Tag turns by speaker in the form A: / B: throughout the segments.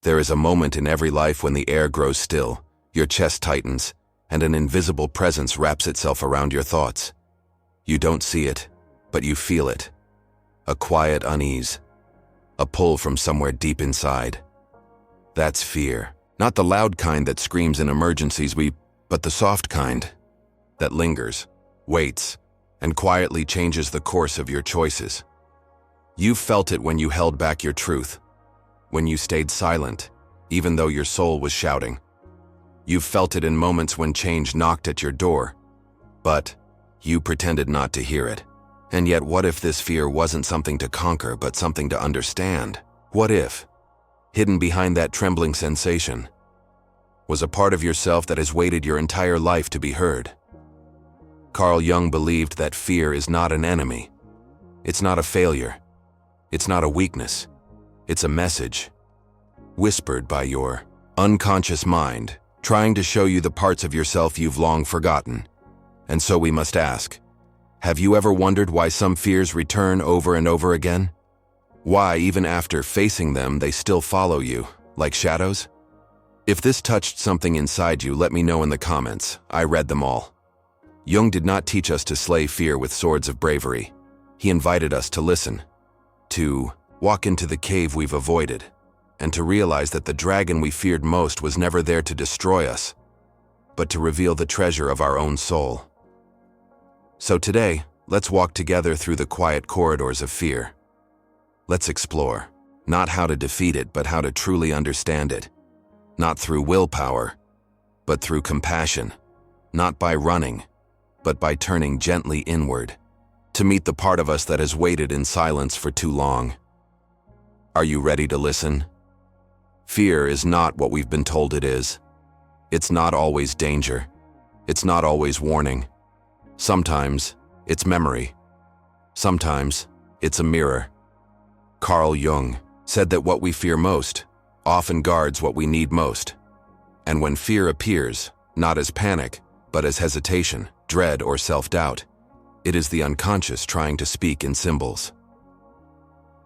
A: There is a moment in every life when the air grows still, your chest tightens, and an invisible presence wraps itself around your thoughts. You don't see it, but you feel it. A quiet unease. A pull from somewhere deep inside. That's fear. Not the loud kind that screams in emergencies, but the soft kind that lingers, waits, and quietly changes the course of your choices. You've felt it when you held back your truth, when you stayed silent, even though your soul was shouting. You've felt it in moments when change knocked at your door, but you pretended not to hear it. And yet, what if this fear wasn't something to conquer, but something to understand? What if, hidden behind that trembling sensation, was a part of yourself that has waited your entire life to be heard? Carl Jung believed that fear is not an enemy. It's not a failure. It's not a weakness. It's a message, whispered by your unconscious mind, trying to show you the parts of yourself you've long forgotten. And so we must ask, have you ever wondered why some fears return over and over again? Why, even after facing them, they still follow you, like shadows? If this touched something inside you, let me know in the comments. I read them all. Jung did not teach us to slay fear with swords of bravery. He invited us to listen, to walk into the cave we've avoided, and to realize that the dragon we feared most was never there to destroy us, but to reveal the treasure of our own soul. So today, let's walk together through the quiet corridors of fear. Let's explore, not how to defeat it, but how to truly understand it. Not through willpower, but through compassion. Not by running, but by turning gently inward, to meet the part of us that has waited in silence for too long. Are you ready to listen? Fear is not what we've been told it is. It's not always danger. It's not always warning. Sometimes it's memory. Sometimes it's a mirror. Carl Jung said that what we fear most often guards what we need most. And when fear appears, not as panic, but as hesitation, dread, or self-doubt, it is the unconscious trying to speak in symbols.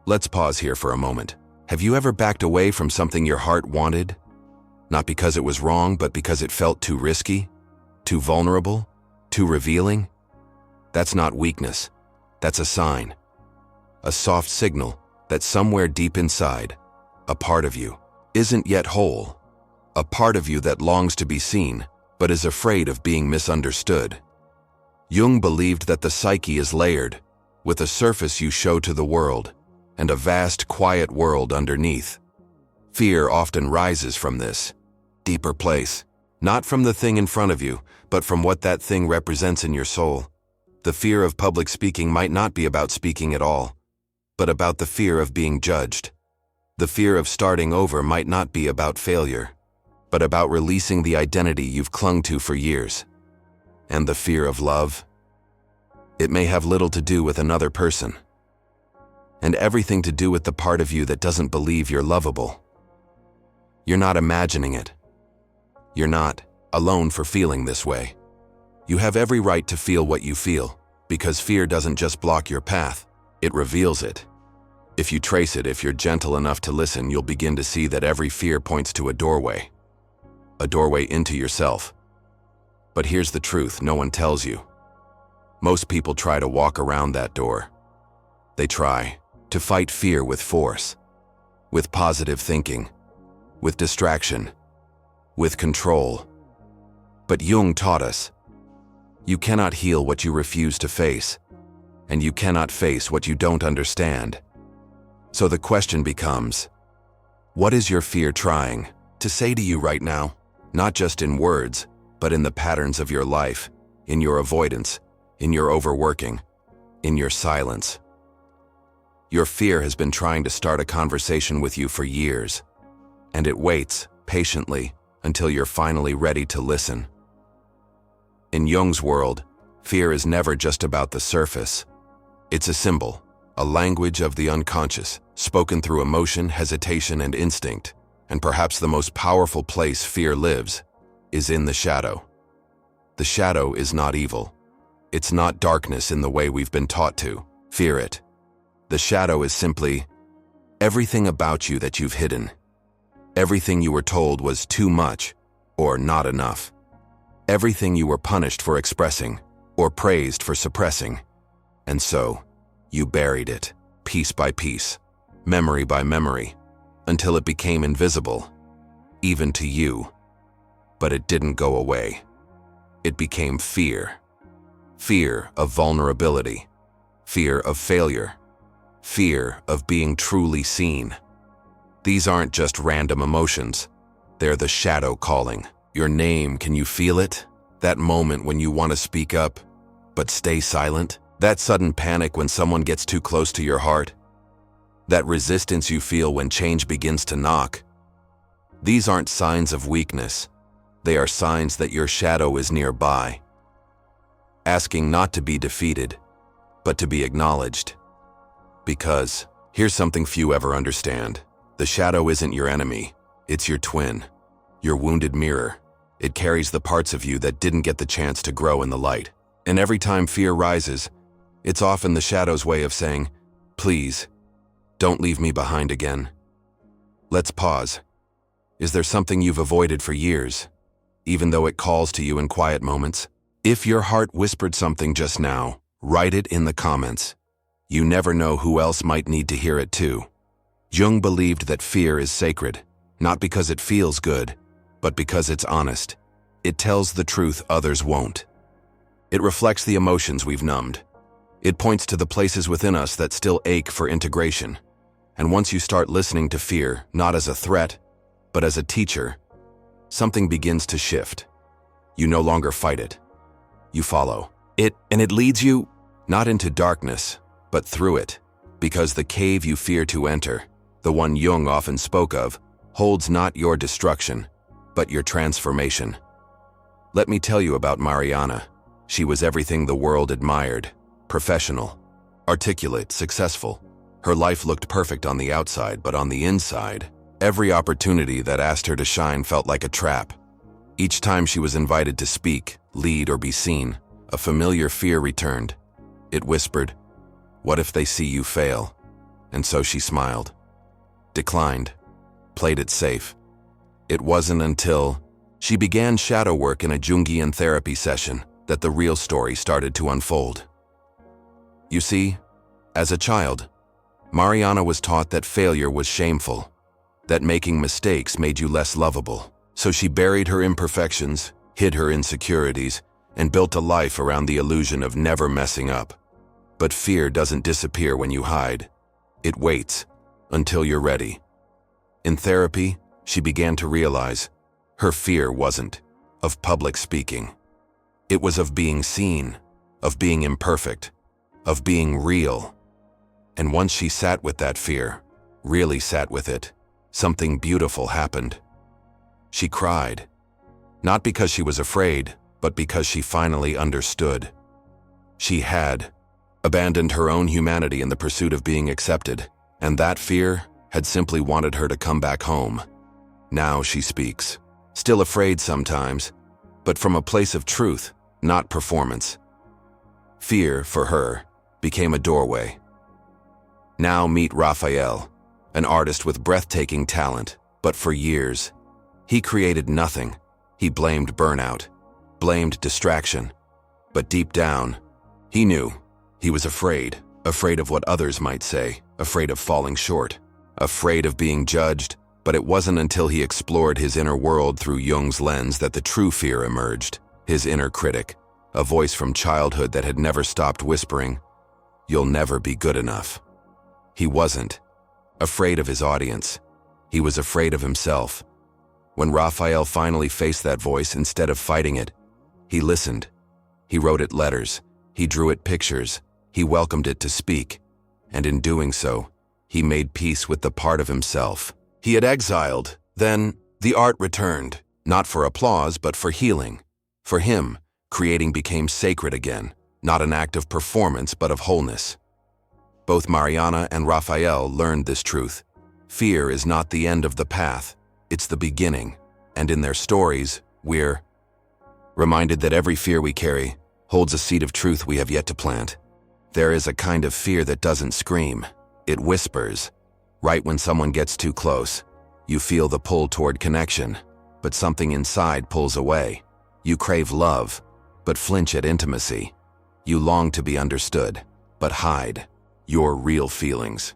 A: Let's pause here for a moment. Have you ever backed away from something your heart wanted? Not because it was wrong, but because it felt too risky, too vulnerable, too revealing? That's not weakness. That's a sign. A soft signal that somewhere deep inside, a part of you isn't yet whole. A part of you that longs to be seen, but is afraid of being misunderstood. Jung believed that the psyche is layered, with a surface you show to the world, and a vast, quiet world underneath. Fear often rises from this deeper place, not from the thing in front of you, but from what that thing represents in your soul. The fear of public speaking might not be about speaking at all, but about the fear of being judged. The fear of starting over might not be about failure, but about releasing the identity you've clung to for years. And the fear of love? It may have little to do with another person, and everything to do with the part of you that doesn't believe you're lovable. You're not imagining it. You're not alone for feeling this way. You have every right to feel what you feel, because fear doesn't just block your path, it reveals it. If you trace it, if you're gentle enough to listen, you'll begin to see that every fear points to a doorway into yourself. But here's the truth no one tells you. Most people try to walk around that door. They try to fight fear with force, with positive thinking, with distraction, with control. But Jung taught us, you cannot heal what you refuse to face, and you cannot face what you don't understand. So the question becomes, what is your fear trying to say to you right now? Not just in words, but in the patterns of your life, in your avoidance, in your overworking, in your silence. Your fear has been trying to start a conversation with you for years, and it waits patiently until you're finally ready to listen. In Jung's world, fear is never just about the surface. It's a symbol, a language of the unconscious, spoken through emotion, hesitation, and instinct. And perhaps the most powerful place fear lives is in the shadow. The shadow is not evil. It's not darkness in the way we've been taught to fear it. The shadow is simply everything about you that you've hidden. Everything you were told was too much or not enough. Everything you were punished for expressing or praised for suppressing. And so, you buried it, piece by piece, memory by memory, until it became invisible, even to you. But it didn't go away. It became fear. Fear of vulnerability. Fear of failure. Fear of being truly seen. These aren't just random emotions. They're the shadow calling. Your name, can you feel it? That moment when you want to speak up, but stay silent? That sudden panic when someone gets too close to your heart? That resistance you feel when change begins to knock? These aren't signs of weakness. They are signs that your shadow is nearby, asking not to be defeated, but to be acknowledged. Because, here's something few ever understand. The shadow isn't your enemy. It's your twin, your wounded mirror. It carries the parts of you that didn't get the chance to grow in the light. And every time fear rises, it's often the shadow's way of saying, please, don't leave me behind again. Let's pause. Is there something you've avoided for years, even though it calls to you in quiet moments? If your heart whispered something just now, write it in the comments. You never know who else might need to hear it too. Jung believed that fear is sacred, not because it feels good, but because it's honest. It tells the truth others won't. It reflects the emotions we've numbed. It points to the places within us that still ache for integration. And once you start listening to fear, not as a threat, but as a teacher, something begins to shift. You no longer fight it. You follow it, and it leads you not into darkness, but through it. Because the cave you fear to enter, the one Jung often spoke of, holds not your destruction, but your transformation. Let me tell you about Mariana. She was everything the world admired. Professional, articulate, successful. Her life looked perfect on the outside, but on the inside, every opportunity that asked her to shine felt like a trap. Each time she was invited to speak, lead, or be seen, a familiar fear returned. It whispered, "What if they see you fail?" And so she smiled, declined, played it safe. It wasn't until she began shadow work in a Jungian therapy session that the real story started to unfold. You see, as a child, Mariana was taught that failure was shameful, that making mistakes made you less lovable. So she buried her imperfections, hid her insecurities, and built a life around the illusion of never messing up. But fear doesn't disappear when you hide. It waits until you're ready. In therapy, she began to realize her fear wasn't of public speaking. It was of being seen, of being imperfect, of being real. And once she sat with that fear, really sat with it, something beautiful happened. She cried, not because she was afraid, but because she finally understood. She had abandoned her own humanity in the pursuit of being accepted, and that fear had simply wanted her to come back home. Now she speaks, still afraid sometimes, but from a place of truth, not performance. Fear, for her, became a doorway. Now meet Raphael, an artist with breathtaking talent, but for years, he created nothing. He blamed burnout, blamed distraction, but deep down, he knew he was afraid of what others might say, afraid of falling short, afraid of being judged. But it wasn't until he explored his inner world through Jung's lens that the true fear emerged, his inner critic, a voice from childhood that had never stopped whispering, "You'll never be good enough." He wasn't afraid of his audience. He was afraid of himself. When Raphael finally faced that voice, instead of fighting it, he listened. He wrote it letters. He drew it pictures. He welcomed it to speak. And in doing so, he made peace with the part of himself he had exiled. Then, the art returned, not for applause, but for healing. For him, creating became sacred again, not an act of performance, but of wholeness. Both Mariana and Raphael learned this truth. Fear is not the end of the path, it's the beginning. And in their stories, we're reminded that every fear we carry holds a seed of truth we have yet to plant. There is a kind of fear that doesn't scream, it whispers. Right when someone gets too close, You feel the pull toward connection, but something inside pulls away. You crave love, but flinch at intimacy. You long to be understood, but hide your real feelings.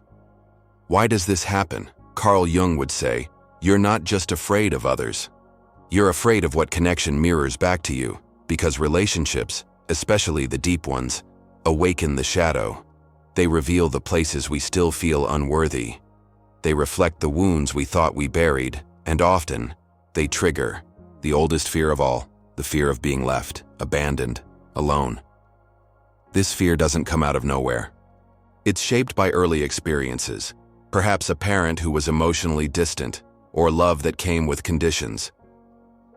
A: Why does this happen? Carl Jung would say, you're not just afraid of others. You're afraid of what connection mirrors back to you, because relationships, especially the deep ones, awaken the shadow. They reveal the places we still feel unworthy. They reflect the wounds we thought we buried, and often, they trigger the oldest fear of all, the fear of being left, abandoned, alone. This fear doesn't come out of nowhere. It's shaped by early experiences, perhaps a parent who was emotionally distant, or love that came with conditions.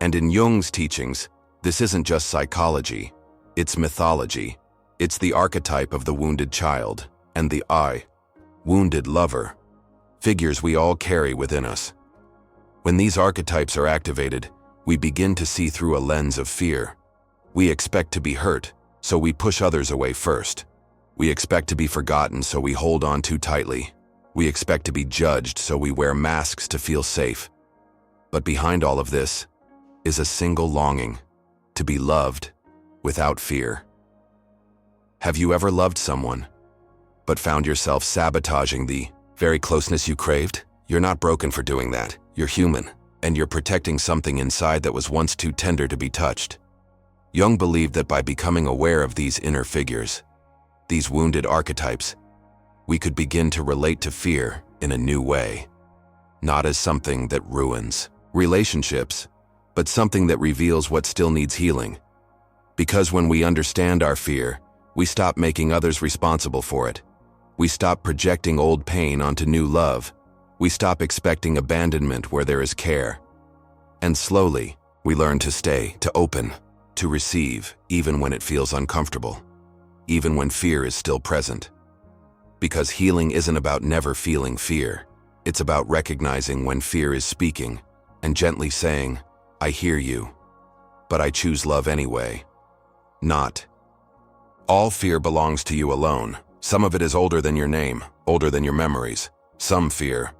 A: And in Jung's teachings, this isn't just psychology, it's mythology. It's the archetype of the wounded child and the wounded lover, figures we all carry within us. When these archetypes are activated, we begin to see through a lens of fear. We expect to be hurt, so we push others away first. We expect to be forgotten, so we hold on too tightly. We expect to be judged, so we wear masks to feel safe. But behind all of this is a single longing: to be loved without fear. Have you ever loved someone, but found yourself sabotaging the very closeness you craved? You're not broken for doing that. You're human, and you're protecting something inside that was once too tender to be touched. Jung believed that by becoming aware of these inner figures, these wounded archetypes, we could begin to relate to fear in a new way. Not as something that ruins relationships, but something that reveals what still needs healing. Because when we understand our fear, we stop making others responsible for it. We stop projecting old pain onto new love. We stop expecting abandonment where there is care. And slowly, we learn to stay, to open, to receive, even when it feels uncomfortable, even when fear is still present. Because healing isn't about never feeling fear. It's about recognizing when fear is speaking and gently saying, I hear you, but I choose love anyway. Not all fear belongs to you alone. Some of it is older than your name, older than your memories. Some fear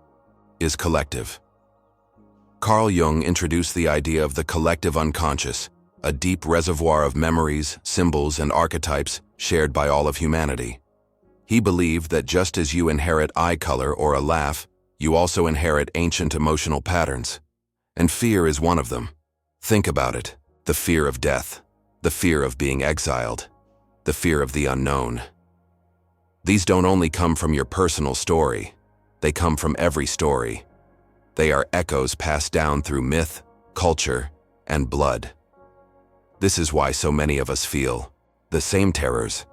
A: is collective. Carl Jung introduced the idea of the collective unconscious, a deep reservoir of memories, symbols, and archetypes shared by all of humanity. He believed that just as you inherit eye color or a laugh, you also inherit ancient emotional patterns. And fear is one of them. Think about it: the fear of death, the fear of being exiled, the fear of the unknown. These don't only come from your personal story, they come from every story. They are echoes passed down through myth, culture, and blood. This is why so many of us feel the same terrors.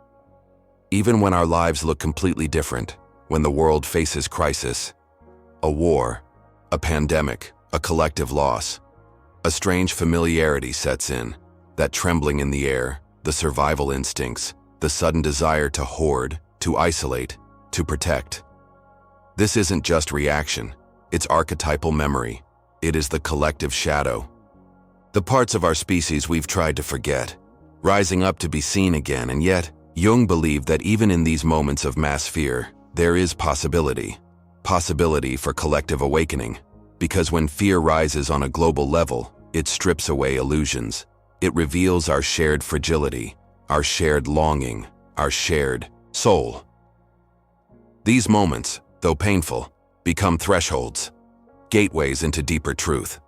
A: Even when our lives look completely different, when the world faces crisis, a war, a pandemic, a collective loss, a strange familiarity sets in, that trembling in the air, the survival instincts, the sudden desire to hoard, to isolate, to protect. This isn't just reaction, it's archetypal memory. It is the collective shadow. The parts of our species we've tried to forget, rising up to be seen again, and yet, Jung believed that even in these moments of mass fear, there is possibility for collective awakening. Because when fear rises on a global level, it strips away illusions. It reveals our shared fragility, our shared longing, our shared soul. These moments, though painful, become thresholds, gateways into deeper truth.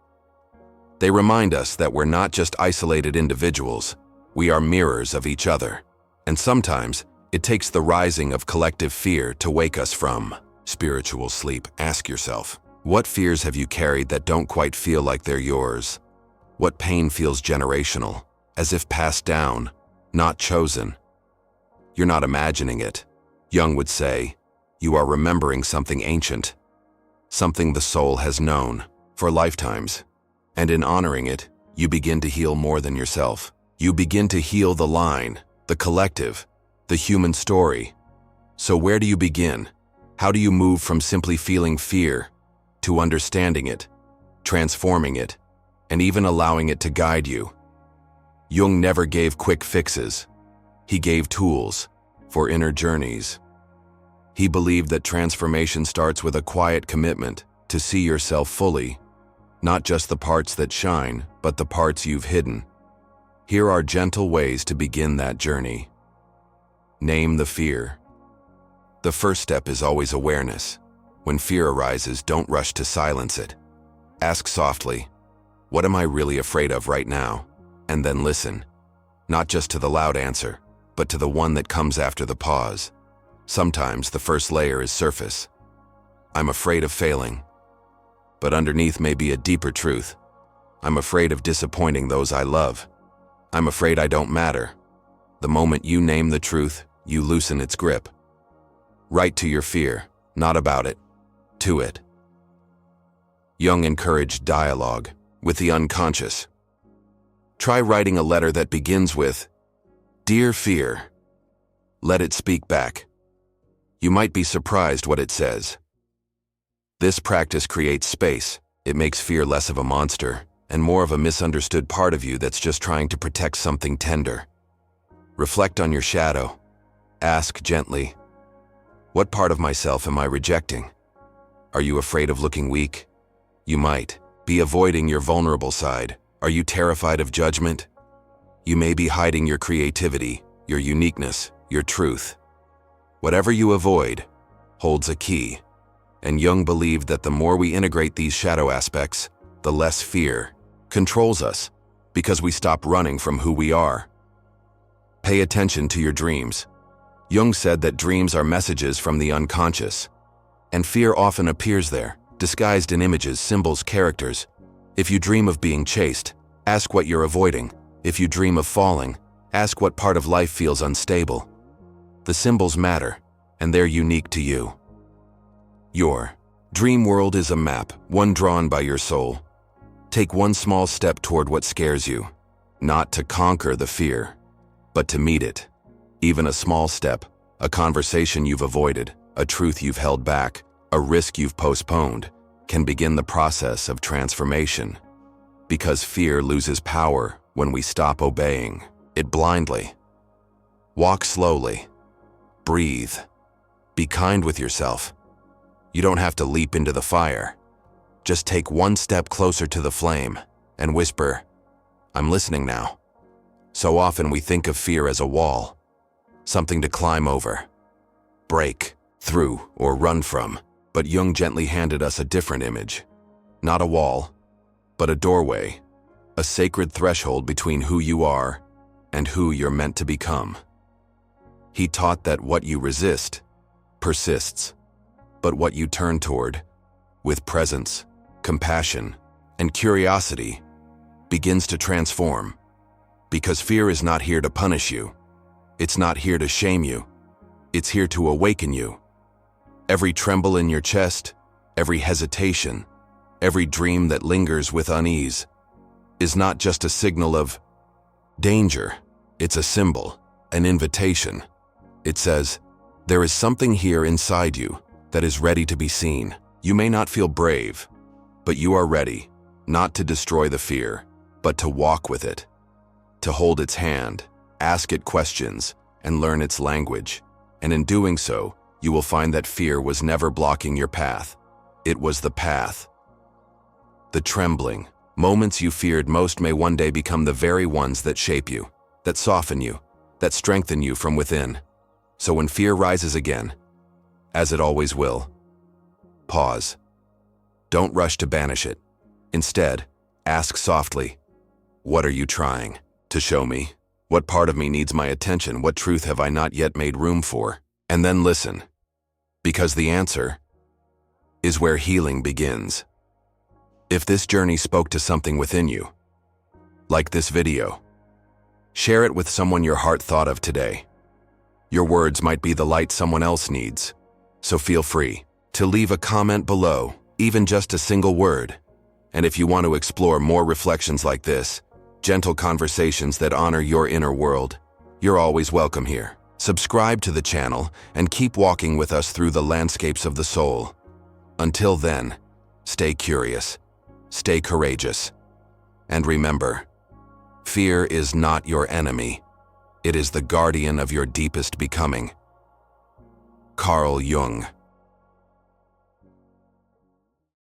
A: They remind us that we're not just isolated individuals, we are mirrors of each other. And sometimes, it takes the rising of collective fear to wake us from spiritual sleep. Ask yourself, what fears have you carried that don't quite feel like they're yours? What pain feels generational, as if passed down, not chosen? You're not imagining it. Jung would say, you are remembering something ancient, something the soul has known for lifetimes. And in honoring it, you begin to heal more than yourself. You begin to heal the line, the collective, the human story. So where do you begin? How do you move from simply feeling fear to understanding it, transforming it, and even allowing it to guide you? Jung never gave quick fixes. He gave tools for inner journeys. He believed that transformation starts with a quiet commitment, to see yourself fully, not just the parts that shine, but the parts you've hidden. Here are gentle ways to begin that journey. Name the fear. The first step is always awareness. When fear arises, don't rush to silence it. Ask softly, what am I really afraid of right now? And then listen, not just to the loud answer, but to the one that comes after the pause. Sometimes the first layer is surface. I'm afraid of failing. But underneath may be a deeper truth. I'm afraid of disappointing those I love. I'm afraid I don't matter. The moment you name the truth, you loosen its grip. Write to your fear, not about it, to it. Jung encouraged dialogue with the unconscious. Try writing a letter that begins with, "Dear Fear." Let it speak back. You might be surprised what it says. This practice creates space. It makes fear less of a monster and more of a misunderstood part of you that's just trying to protect something tender. Reflect on your shadow. Ask gently, what part of myself am I rejecting? Are you afraid of looking weak? You might be avoiding your vulnerable side. Are you terrified of judgment? You may be hiding your creativity, your uniqueness, your truth. Whatever you avoid holds a key. And Jung believed that the more we integrate these shadow aspects, the less fear controls us, because we stop running from who we are. Pay attention to your dreams. Jung said that dreams are messages from the unconscious, and fear often appears there, disguised in images, symbols, characters. If you dream of being chased, ask what you're avoiding. If you dream of falling, ask what part of life feels unstable. The symbols matter, and they're unique to you. Your dream world is a map, one drawn by your soul. Take one small step toward what scares you, not to conquer the fear, but to meet it. Even a small step, a conversation you've avoided, a truth you've held back, a risk you've postponed, can begin the process of transformation. Because fear loses power when we stop obeying it blindly. Walk slowly. Breathe. Be kind with yourself. You don't have to leap into the fire. Just take one step closer to the flame and whisper, I'm listening now. So often we think of fear as a wall, something to climb over, break through, or run from. But Jung gently handed us a different image. Not a wall, but a doorway, a sacred threshold between who you are and who you're meant to become. He taught that what you resist persists, but what you turn toward, with presence, compassion, and curiosity, begins to transform. Because fear is not here to punish you. It's not here to shame you. It's here to awaken you. Every tremble in your chest, every hesitation, every dream that lingers with unease, is not just a signal of danger. It's a symbol, an invitation. It says, there is something here inside you that is ready to be seen. You may not feel brave, but you are ready, not to destroy the fear, but to walk with it, to hold its hand, ask it questions, and learn its language. And in doing so, you will find that fear was never blocking your path. It was the path. The trembling moments you feared most may one day become the very ones that shape you, that soften you, that strengthen you from within. So when fear rises again, as it always will, pause. Don't rush to banish it. Instead, ask softly, what are you trying to show me? What part of me needs my attention? What truth have I not yet made room for? And then listen, because the answer is where healing begins. If this journey spoke to something within you, like this video, share it with someone your heart thought of today. Your words might be the light someone else needs, so feel free to leave a comment below, even just a single word. And if you want to explore more reflections like this, gentle conversations that honor your inner world, you're always welcome here. Subscribe to the channel and keep walking with us through the landscapes of the soul. Until then, stay curious, stay courageous, and remember, fear is not your enemy. It is the guardian of your deepest becoming. Carl Jung.